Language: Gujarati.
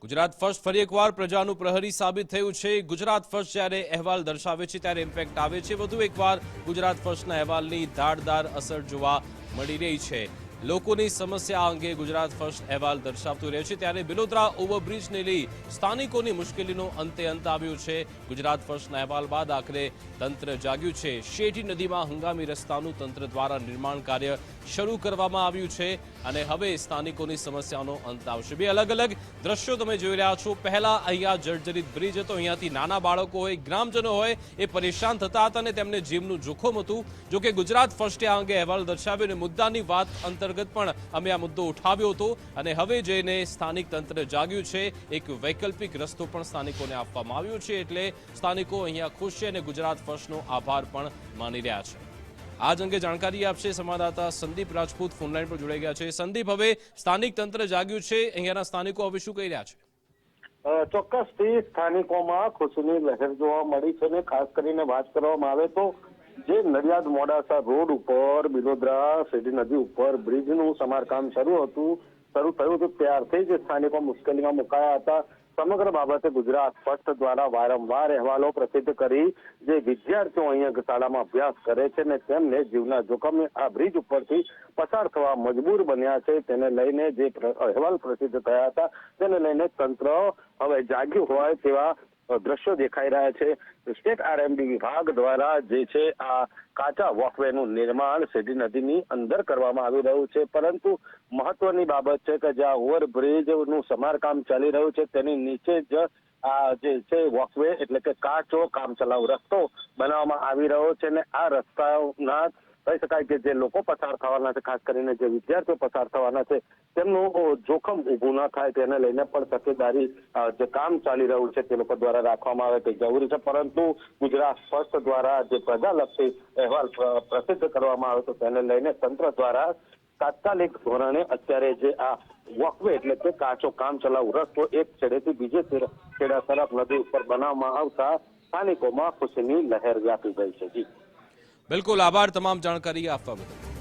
ગુજરાત ફર્સ્ટ ફરી એકવાર પ્રજાનું પ્રહરી સાબિત થયું છે। ગુજરાત ફર્સ્ટ જ્યારે અહેવાલ દર્શાવે છે ત્યારે ઇમ્પેક્ટ આવે છે। વધુ એકવાર ગુજરાત ફર્સ્ટના અહેવાલની ધારદાર અસર જોવા મળી રહી છે। લોકોની સમસ્યા અંગે ગુજરાત ફર્સ્ટ અહેવાલ દર્શાવતું રહે છે ત્યારે બિલોદરા ઓવરબ્રિજને લઈ સ્થાનિકોની મુશ્કેલીનો અંતે અંત આવ્યો છે। ગુજરાત ફર્સ્ટના અહેવાલ બાદ આખરે તંત્ર જાગ્યું છે। શેઠી નદીમાં હંગામી રસ્તાનું તંત્ર દ્વારા નિર્માણ કાર્ય શરૂ કરવામાં આવ્યું છે અને હવે સ્થાનિકોની સમસ્યાનો અંત આવશે। બે અલગ અલગ દ્રશ્યો તમે જોઈ રહ્યા છો। પહેલા અહીંયા જર્જરિત બ્રિજ હતો, અહીંયાથી નાના બાળકો હોય, ગ્રામજનો હોય એ પરેશાન થતા હતા અને તેમને જીવનું જોખમ હતું। જો કે ગુજરાત ફર્સ્ટે આ અંગે અહેવાલ દર્શાવ્યો અને મુદ્દાની વાત અંતર્ગત પણ અમે આ મુદ્દો ઉઠાવ્યો હતો અને હવે જઈને સ્થાનિક તંત્ર જાગ્યું છે। એક વૈકલ્પિક રસ્તો પણ સ્થાનિકોને આપવામાં આવ્યો છે એટલે સ્થાનિકો અહીંયા ખુશ છે અને ગુજરાત ફર્સ્ટનો આભાર પણ માની રહ્યા છે। આજ અંગે જાણકારી આપશે સંવાદદાતા સંદીપ રાજપૂત ફોનલાઈન પર જોડાઈ ગયા છે। સંદીપ, હવે સ્થાનિક તંત્ર જાગ્યું છે, અહીંયાના સ્થાનિકો હવે શું કહી રહ્યા છે? ચોક્કસથી સ્થાનિકોમાં ખુશીની લહેર જોવા મળી છે ને ખાસ કરીને વાત કરવામાં આવે તો જે નડિયાદ મોડાસા રોડ ઉપર બિલોદરા શેઠી નદી ઉપર બ્રિજનું સમારકામ શરૂ થયું હતું ત્યારથી જ સ્થાનિકો મુશ્કેલીમાં મુકાયા હતા। સમગ્ર બાબતે ગુજરાત ફર્સ્ટ દ્વારા વારંવાર અહેવાલો પ્રસિદ્ધ કરી જે વિદ્યાર્થીઓ અહીંયા શાળામાં અભ્યાસ કરે છે ને તેમને જીવના જોખમે આ બ્રિજ ઉપરથી પસાર થવા મજબૂર બન્યા છે તેને લઈને જે અહેવાલ પ્રસિદ્ધ થયા હતા તેને લઈને તંત્ર હવે જાગ્યું હોય તેવા દ્રશ્યો દેખાઈ રહ્યા છે। સ્ટેટ આરએમડી વિભાગ દ્વારા જે છે આ કાચા વોકવેનું નિર્માણ શેઠી નદીની અંદર કરવામાં આવી રહ્યું છે, પરંતુ મહત્વની બાબત છે કે જ્યાં ઓવરબ્રિજનું સમારકામ ચાલી રહ્યું છે તેની નીચે જ આ જે છે વોકવે એટલે કે કાચો કામચલાઉ રસ્તો બનાવવામાં આવી રહ્યો છે અને આ રસ્તાના કહી શકાય કે જે લોકો પસાર થવાના છે, ખાસ કરીને જે વિદ્યાર્થીઓ પસાર થવાના છે તેમનું જોખમ ઊભું ન થાય તેને લઈને પણ તકેદારી જે કામ ચાલી રહ્યું છે તે લોકો દ્વારા રાખવામાં આવે તે જરૂરી છે। પરંતુ ગુજરાત ફર્સ્ટ દ્વારા જે પ્રજાલક્ષી અહેવાલ પ્રસિદ્ધ કરવામાં આવ્યો હતો તેને લઈને તંત્ર દ્વારા તાત્કાલિક ધોરણે અત્યારે જે આ વોકવે એટલે કે કાચો કામ ચલાઉ રસ્તો એક છેડેથી બીજે છેડા તરફ નદી ઉપર બનાવવામાં આવતા સ્થાનિકોમાં ખુશીની લહેર વ્યાપી ગઈ છે। જી બિલકુલ, આભાર તમામ જાણકારી આપવા બદલ।